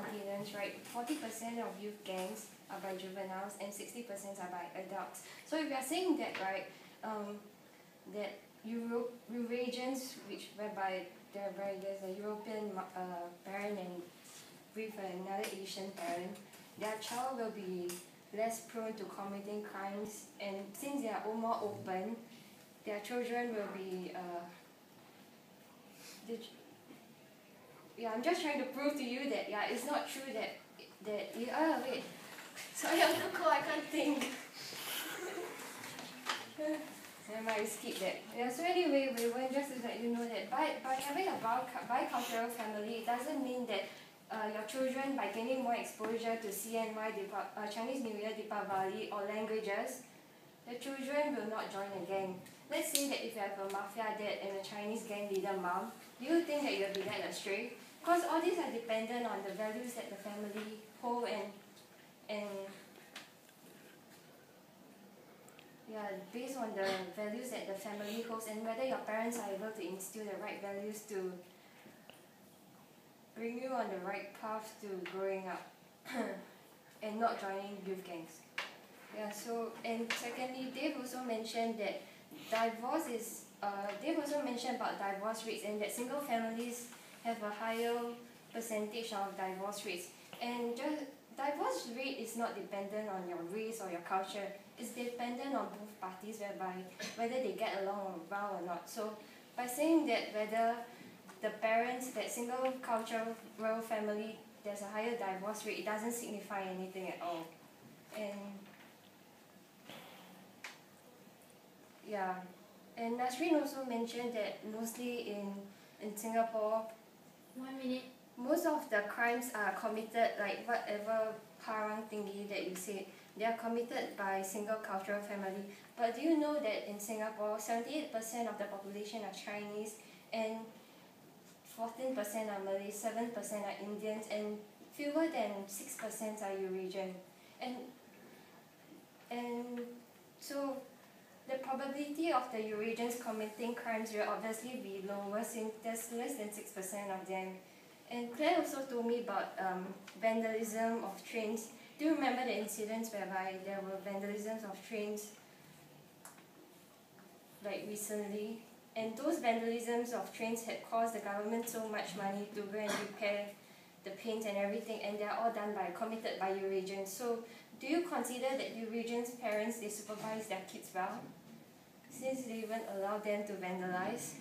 continents, right, 40% of youth gangs are by juveniles and 60% are by adults. So if you are saying that, right, that Eurasians, whereby there's a European parent and with another Asian parent, their child will be less prone to committing crimes, and since they are more open, their children will be I'm just trying to prove to you that it's not true that wait, sorry, I'm too cold, I can't think. Never mind, skip that. So anyway, just to let you know that by having a bicultural family, it doesn't mean that your children, by gaining more exposure to CNY, Chinese New Year, Deepavali, or languages, the children will not join a gang. Let's say that if you have a mafia dad and a Chinese gang leader mom, do you think that you'll be led astray? Because all these are dependent on the values that the family hold and based on the values that the family holds, and whether your parents are able to instill the right values to bring you on the right path to growing up and not joining youth gangs. And secondly, Dave also mentioned that Dave also mentioned about divorce rates, and that single families have a higher percentage of divorce rates. And divorce rate is not dependent on your race or your culture. It's dependent on both parties, whether they get along well or not. So by saying that whether the parents, that single cultural family, there's a higher divorce rate, it doesn't signify anything at all. And Nasreen also mentioned that mostly in Singapore, 1 minute. Most of the crimes are committed, like whatever parang thingy that you said, they are committed by single cultural family. But do you know that in Singapore, 78% of the population are Chinese, and 14% are Malay, 7% are Indians, and fewer than 6% are Eurasian. And so the probability of the Eurasians committing crimes will obviously be lower, since there's less than 6% of them. And Claire also told me about vandalism of trains. Do you remember the incidents whereby there were vandalisms of trains like recently? And those vandalisms of trains had cost the government so much money to go and repair the paint and everything, and they are all committed by Eurasians. So do you consider that Eurasians' parents, they supervise their kids well, since they even allow them to vandalize?